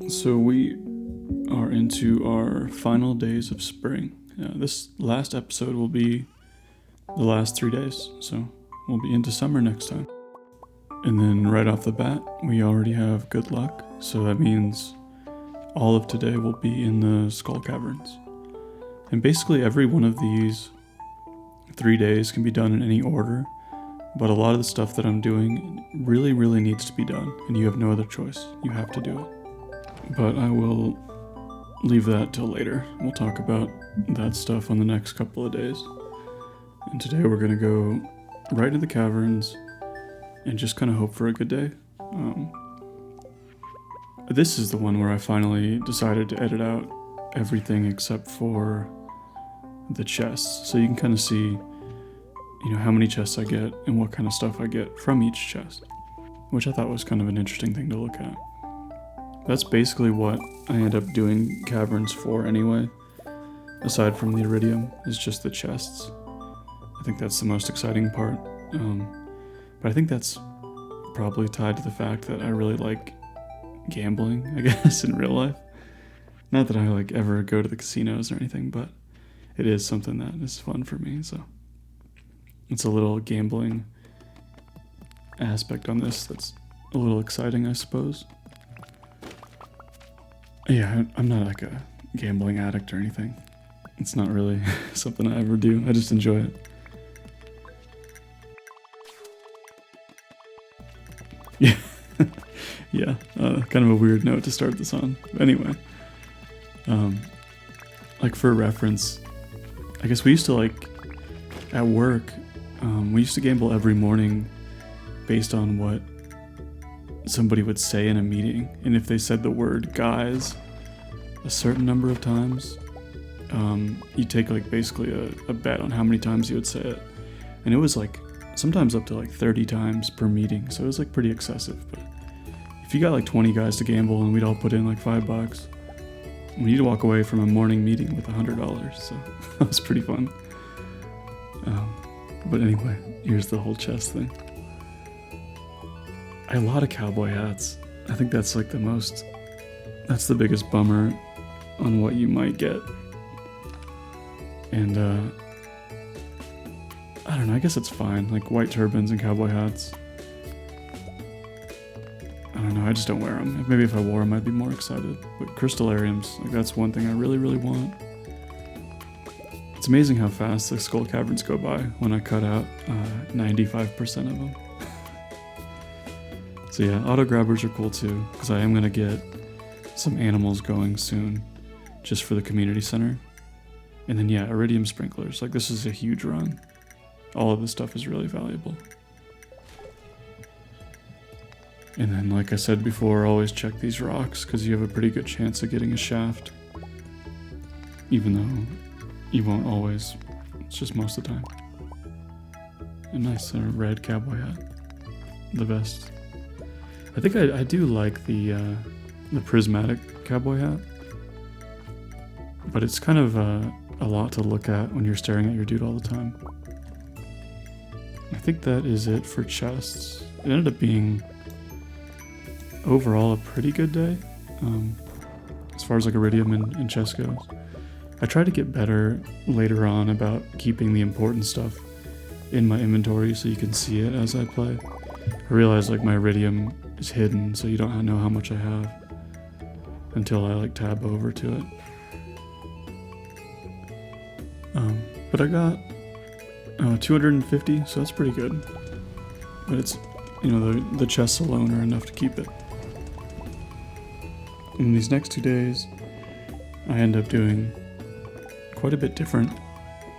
So we are into our final days of spring. This last episode will be the last 3 days, so we'll be into summer next time. And then right off the bat, we already have good luck, so that means all of today will be in the skull caverns. And basically every one of these 3 days can be done in any order, but a lot of the stuff that I'm doing really needs to be done, and you have no other choice. You have to do it. But I will leave that till later. We'll talk about that stuff on the next couple of days. And today we're going to go right into the caverns and just kind of hope for a good day. This is the one where I finally decided to edit out everything except for the chests. So you can kind of see, how many chests I get and what kind of stuff I get from each chest, which I thought was kind of an interesting thing to look at. That's basically what I end up doing caverns for anyway, aside from the iridium, is just the chests. I think that's the most exciting part, but I think that's probably tied to the fact that I really like gambling, I guess, in real life. Not that I ever go to the casinos or anything, but it is something that is fun for me, so it's a little gambling aspect on this that's a little exciting, I suppose. Yeah, I'm not like a gambling addict or anything. It's not really something I ever do. I just enjoy it. Yeah, yeah. Kind of a weird note to start this on. But anyway, for reference, I guess we used to at work, we used to gamble every morning based on what somebody would say in a meeting, and if they said the word guys a certain number of times, you take basically a bet on how many times you would say it, and it was sometimes up to 30 times per meeting, so it was pretty excessive. But if you got 20 guys to gamble and we'd all put in $5, we need to walk away from a morning meeting with $100, so that was pretty fun. But anyway, here's the whole chest thing. A lot of cowboy hats. I think that's that's the biggest bummer on what you might get. And I don't know, I guess it's fine. White turbans and cowboy hats. I don't know, I just don't wear them. Maybe if I wore them I'd be more excited. But crystallariums, that's one thing I really want. It's amazing how fast the skull caverns go by when I cut out 95% of them. So yeah, auto grabbers are cool too, because I am going to get some animals going soon, just for the community center. And then yeah, iridium sprinklers. This is a huge run. All of this stuff is really valuable. And then like I said before, always check these rocks, because you have a pretty good chance of getting a shaft. Even though you won't always. It's just most of the time. A nice red cowboy hat. The best. I think I do like the prismatic cowboy hat, but it's kind of a lot to look at when you're staring at your dude all the time. I think that is it for chests. It ended up being overall a pretty good day, as far as iridium and chest goes. I try to get better later on about keeping the important stuff in my inventory so you can see it as I play. I realize my iridium is hidden, so you don't know how much I have until I tab over to it. But I got 250, so that's pretty good. But it's, the chests alone are enough to keep it. In these next 2 days, I end up doing quite a bit different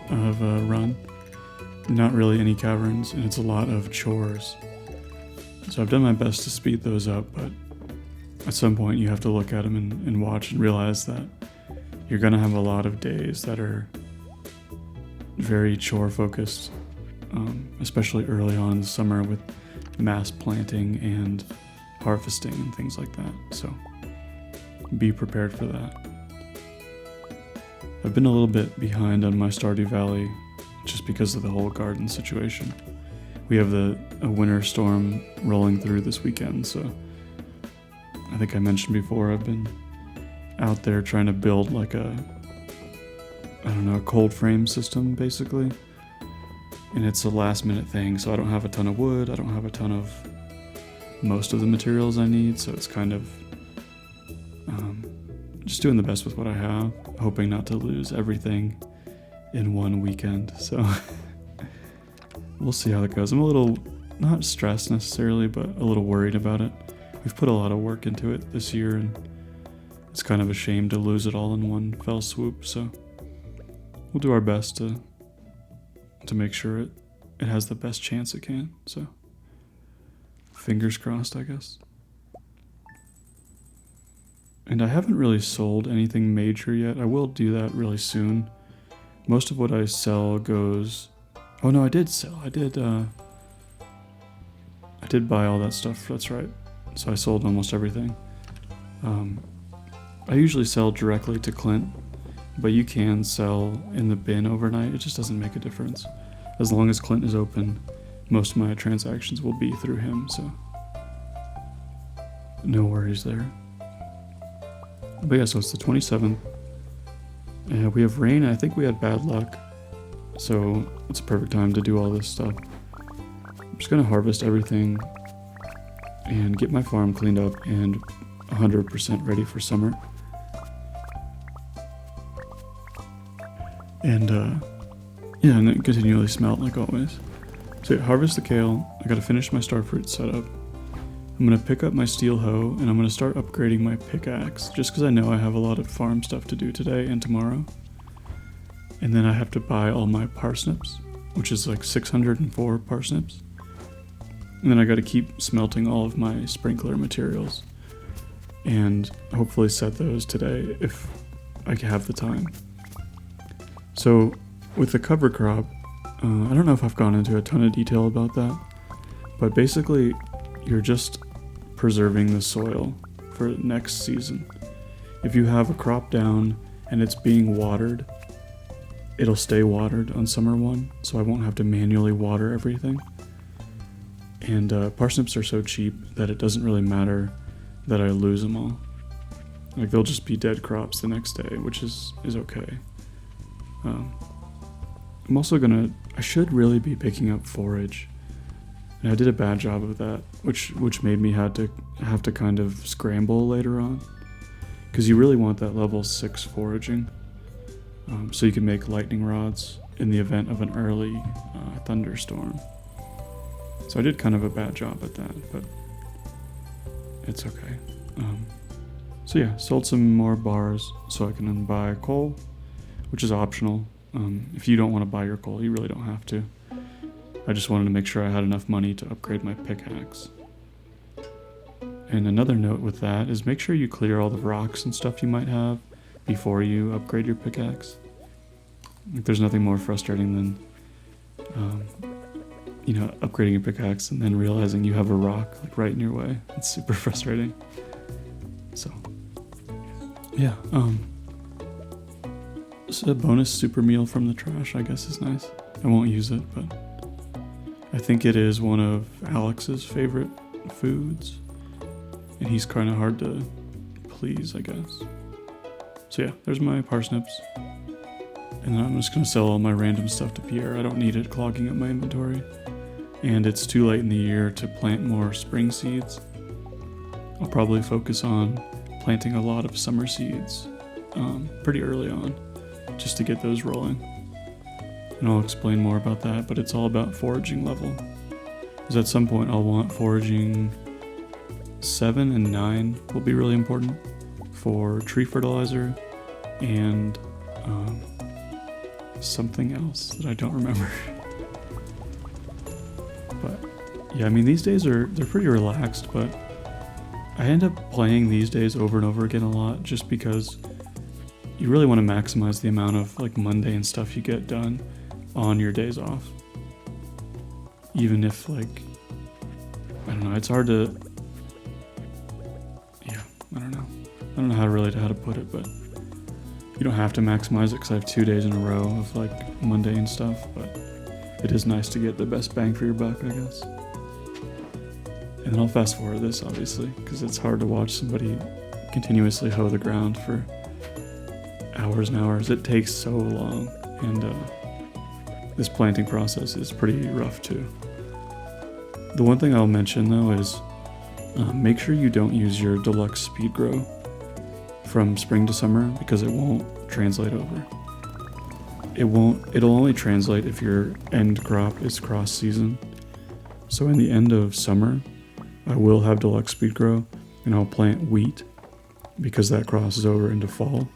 of a run. Not really any caverns, and it's a lot of chores. So I've done my best to speed those up, but at some point you have to look at them and watch and realize that you're going to have a lot of days that are very chore focused, especially early on in the summer with mass planting and harvesting and things like that. So be prepared for that. I've been a little bit behind on my Stardew Valley just because of the whole garden situation. We have a winter storm rolling through this weekend, so I think I mentioned before, I've been out there trying to build like a cold frame system basically. And it's a last minute thing, so I don't have a ton of wood, I don't have a ton of most of the materials I need, so it's kind of just doing the best with what I have, hoping not to lose everything in one weekend. So we'll see how that goes. I'm a little, not stressed necessarily, but a little worried about it. We've put a lot of work into it this year, and it's kind of a shame to lose it all in one fell swoop, so we'll do our best to make sure it has the best chance it can, so fingers crossed, I guess. And I haven't really sold anything major yet. I will do that really soon. Most of what I sell goes... Oh no, I did sell. I did buy all that stuff, that's right. So I sold almost everything. I usually sell directly to Clint, but you can sell in the bin overnight. It just doesn't make a difference. As long as Clint is open, most of my transactions will be through him, so no worries there. But yeah, so it's the 27th. And we have rain, and I think we had bad luck. So it's a perfect time to do all this stuff. I'm just gonna harvest everything and get my farm cleaned up and 100% ready for summer. And yeah, and then continually smelt like always. So yeah, harvest the kale. I gotta finish my starfruit setup. I'm gonna pick up my steel hoe and I'm gonna start upgrading my pickaxe just because I know I have a lot of farm stuff to do today and tomorrow. And then I have to buy all my parsnips, which is like 604 parsnips. And then I gotta keep smelting all of my sprinkler materials and hopefully set those today if I have the time. So with the cover crop, I don't know if I've gone into a ton of detail about that, but basically you're just preserving the soil for next season. If you have a crop down and it's being watered, it'll stay watered on summer one, so I won't have to manually water everything. And parsnips are so cheap that it doesn't really matter that I lose them all. Like they'll just be dead crops the next day, which is okay. I'm also I should really be picking up forage. And I did a bad job of that, which made me have to kind of scramble later on. Because you really want that level 6 foraging. So you can make lightning rods in the event of an early thunderstorm. So I did kind of a bad job at that, but it's okay. So yeah, sold some more bars so I can buy coal, which is optional. If you don't want to buy your coal, you really don't have to. I just wanted to make sure I had enough money to upgrade my pickaxe. And another note with that is make sure you clear all the rocks and stuff you might have before you upgrade your pickaxe. Like, there's nothing more frustrating than upgrading your pickaxe and then realizing you have a rock like right in your way. It's super frustrating. So yeah, so a bonus super meal from the trash I guess is nice. I won't use it, but I think it is one of Alex's favorite foods, and he's kind of hard to please, I guess. So yeah, there's my parsnips, and then I'm just gonna sell all my random stuff to Pierre. I don't need it clogging up my inventory, and it's too late in the year to plant more spring seeds. I'll probably focus on planting a lot of summer seeds pretty early on, just to get those rolling. And I'll explain more about that, but it's all about foraging level. Because at some point I'll want foraging 7 and 9 will be really important for tree fertilizer and something else that I don't remember. But yeah, I mean these days they're pretty relaxed, but I end up playing these days over and over again a lot just because you really want to maximize the amount of like mundane stuff you get done on your days off. Even if like, I don't know, it's hard to, yeah, I don't know how to put it, but you don't have to maximize it because I have 2 days in a row of like mundane stuff, but it is nice to get the best bang for your buck, I guess. And then I'll fast forward this, obviously, because it's hard to watch somebody continuously hoe the ground for hours and hours. It takes so long, and this planting process is pretty rough too. The one thing I'll mention though is make sure you don't use your deluxe speed grow from spring to summer, because it won't translate over. It'll only translate if your end crop is cross season. So in the end of summer, I will have deluxe speed grow, and I'll plant wheat because that crosses over into fall.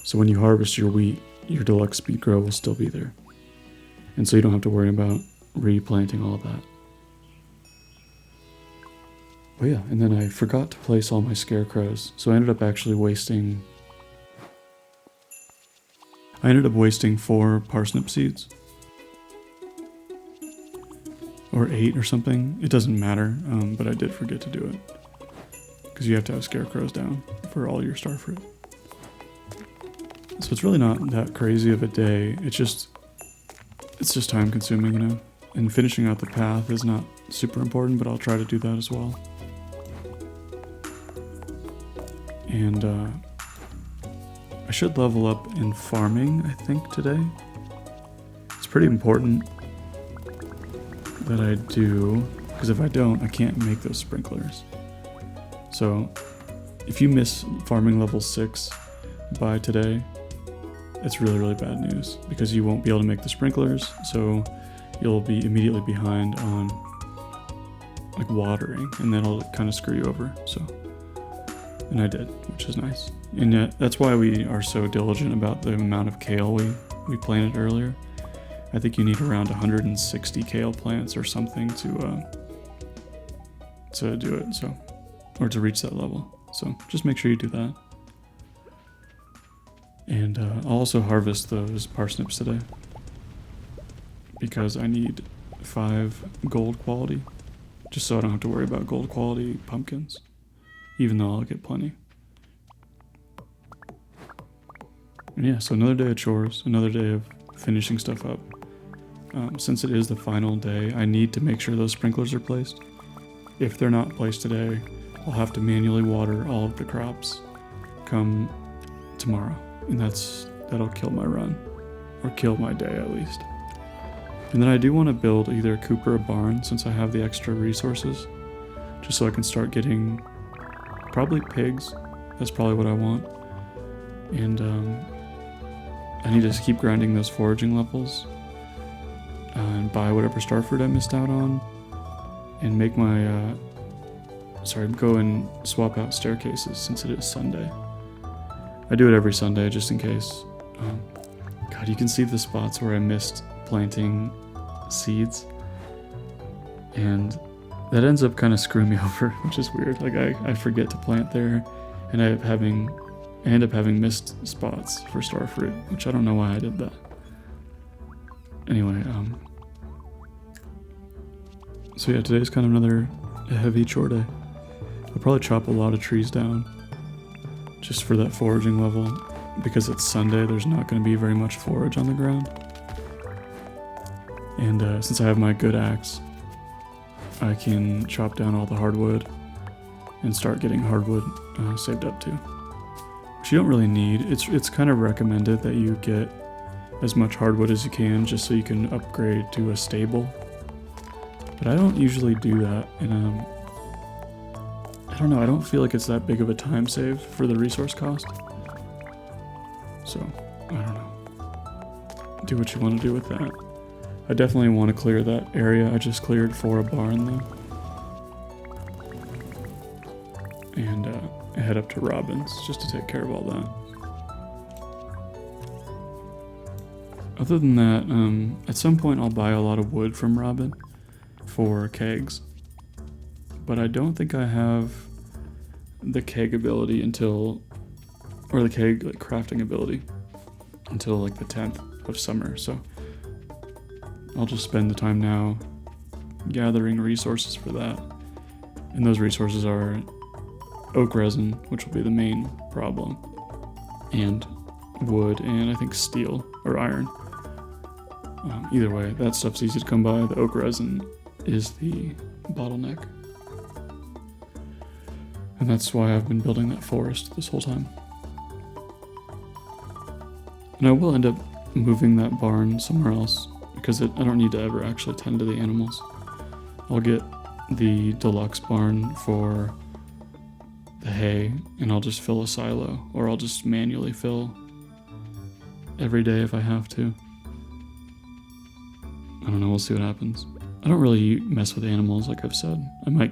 So when you harvest your wheat, your deluxe speed grow will still be there. And so you don't have to worry about replanting all of that. Oh yeah, and then I forgot to place all my scarecrows, so I ended up wasting 4 parsnip seeds. Or 8 or something. It doesn't matter, but I did forget to do it. Because you have to have scarecrows down for all your starfruit. So it's really not that crazy of a day. It's just time consuming, you know? And finishing out the path is not super important, but I'll try to do that as well. And I should level up in farming, I think, today. It's pretty important that I do, because if I don't, I can't make those sprinklers. So if you miss farming level 6 by today, it's really, really bad news, because you won't be able to make the sprinklers, so you'll be immediately behind on like watering, and that'll kind of screw you over. So, and I did, which is nice. And yet, that's why we are so diligent about the amount of kale we planted earlier. I think you need around 160 kale plants or something to do it, so, or to reach that level. So just make sure you do that. And I'll also harvest those parsnips today, because I need 5 gold quality, just so I don't have to worry about gold quality pumpkins, even though I'll get plenty. And yeah, so another day of chores, another day of finishing stuff up. Since it is the final day, I need to make sure those sprinklers are placed. If they're not placed today, I'll have to manually water all of the crops come tomorrow, and that'll kill my run, or kill my day at least. And then I do want to build either a coop or a barn, since I have the extra resources, just so I can start getting probably pigs. That's probably what I want. And I need to keep grinding those foraging levels, and buy whatever starfruit I missed out on, and make my go and swap out staircases since it is Sunday. I do it every Sunday just in case. God, you can see the spots where I missed planting seeds, and that ends up kind of screwing me over, which is weird. Like I forget to plant there, and I end up having missed spots for starfruit, which I don't know why I did that. Anyway, so yeah, today's kind of another heavy chore day. I'll probably chop a lot of trees down just for that foraging level, because it's Sunday, there's not going to be very much forage on the ground. And since I have my good axe, I can chop down all the hardwood and start getting hardwood saved up too. Which you don't really need. It's kind of recommended that you get as much hardwood as you can, just so you can upgrade to a stable. But I don't usually do that, and I don't know, I don't feel like it's that big of a time save for the resource cost. So, I don't know. Do what you want to do with that. I definitely want to clear that area I just cleared for a barn though. And head up to Robin's just to take care of all that. Other than that, at some point I'll buy a lot of wood from Robin for kegs. But I don't think I have the keg ability until, or the keg like crafting ability until like the 10th of summer. So I'll just spend the time now gathering resources for that. And those resources are oak resin, which will be the main problem, and wood, and I think steel or iron. Either way, that stuff's easy to come by. The oak resin is the bottleneck. And that's why I've been building that forest this whole time. And I will end up moving that barn somewhere else because I don't need to ever actually tend to the animals. I'll get the deluxe barn for the hay and I'll just fill a silo, or I'll just manually fill every day if I have to. I don't know, we'll see what happens. I don't really mess with animals, like I've said.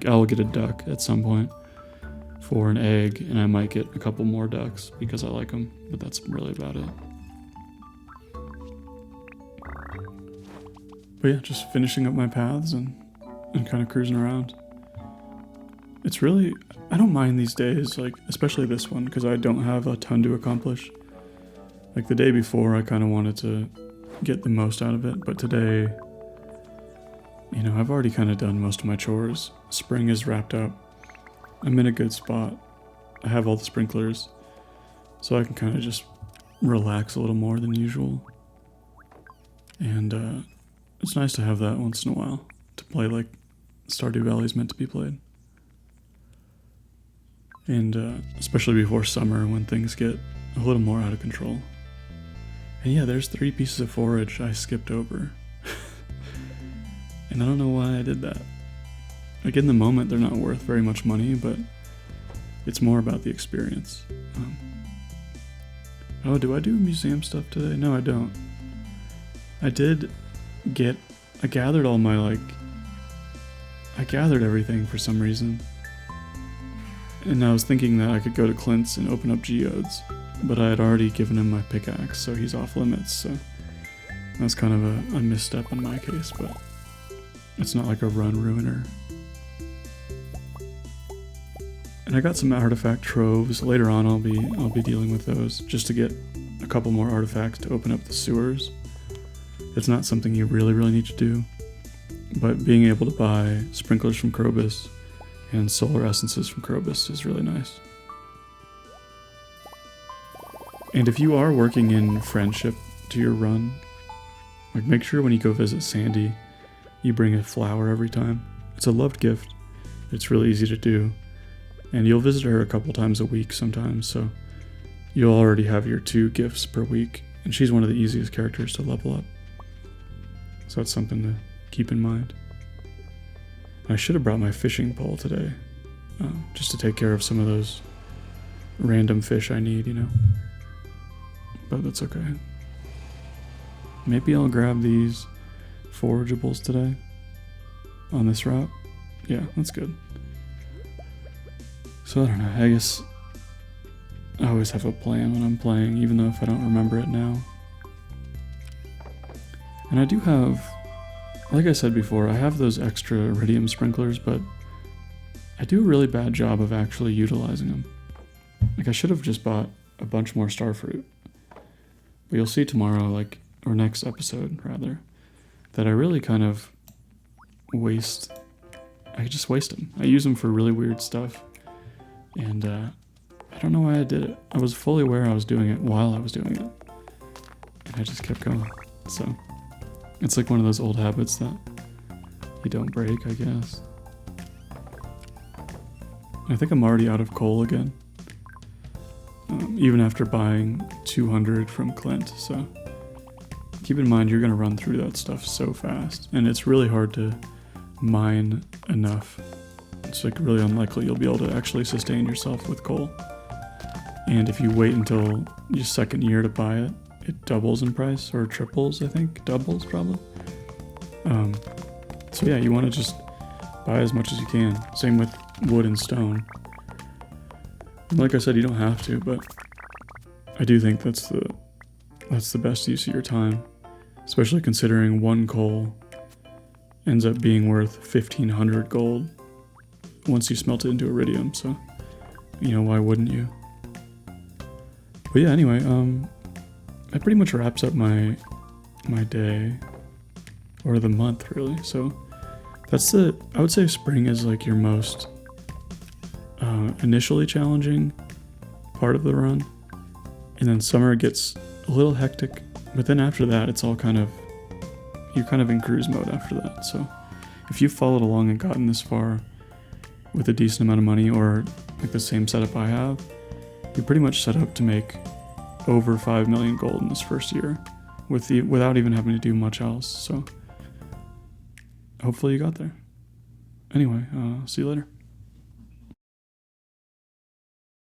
I'll get a duck at some point for an egg, and I might get a couple more ducks because I like them, but that's really about it. But yeah, just finishing up my paths and kind of cruising around. It's really, I don't mind these days, like especially this one, because I don't have a ton to accomplish. Like the day before, I kind of wanted to get the most out of it, but today, you know, I've already kind of done most of my chores. Spring is wrapped up. I'm in a good spot. I have all the sprinklers, so I can kind of just relax a little more than usual. And it's nice to have that once in a while, to play like Stardew Valley is meant to be played. And especially before summer when things get a little more out of control. And yeah, there's 3 pieces of forage I skipped over. And I don't know why I did that. Like in the moment, they're not worth very much money, but it's more about the experience. Oh, do I do museum stuff today? No, I don't. I gathered all my, I gathered everything for some reason. And I was thinking that I could go to Clint's and open up geodes, but I had already given him my pickaxe, so he's off limits, so that's kind of a misstep in my case, but it's not like a run ruiner. And I got some artifact troves. Later on I'll be dealing with those just to get a couple more artifacts to open up the sewers. It's not something you really need to do, but being able to buy sprinklers from Krobus and solar essences from Krobus is really nice. And if you are working in friendship to your run, like make sure when you go visit Sandy, you bring a flower every time. It's a loved gift. It's really easy to do. And you'll visit her a couple times a week sometimes, so you'll already have your 2 gifts per week. And she's one of the easiest characters to level up. So that's something to keep in mind. I should have brought my fishing pole today, just to take care of some of those random fish I need, you know. But that's okay. Maybe I'll grab these forageables today on this route. Yeah, that's good. So I don't know, I guess I always have a plan when I'm playing, even though if I don't remember it now. And I do have, like I said before, I have those extra iridium sprinklers, but I do a really bad job of actually utilizing them. Like I should have just bought a bunch more starfruit. But you'll see tomorrow, or next episode rather, that I really kind of I just waste them. I use them for really weird stuff. And I don't know why I did it. I was fully aware I was doing it while I was doing it. And I just kept going. So it's like one of those old habits that you don't break, I guess. I think I'm already out of coal again. Even after buying 200 from Clint, so keep in mind you're going to run through that stuff so fast, and it's really hard to mine enough. It's like really unlikely you'll be able to actually sustain yourself with coal. And if you wait until your second year to buy it, it doubles in price, or triples, I think. Doubles, probably. So yeah, you want to just buy as much as you can. Same with wood and stone. And like I said, you don't have to, but I do think that's the best use of your time. Especially considering 1 coal ends up being worth 1,500 gold once you smelt it into iridium, so, you know, why wouldn't you? But yeah, anyway, that pretty much wraps up my day, or the month, really. So that's I would say spring is like your most initially challenging part of the run, and then summer gets a little hectic, but then after that it's all you're kind of in cruise mode after that. So if you've followed along and gotten this far with a decent amount of money, or like the same setup I have, you're pretty much set up to make over 5 million gold in this first year without even having to do much else. So hopefully you got there. Anyway, see you later.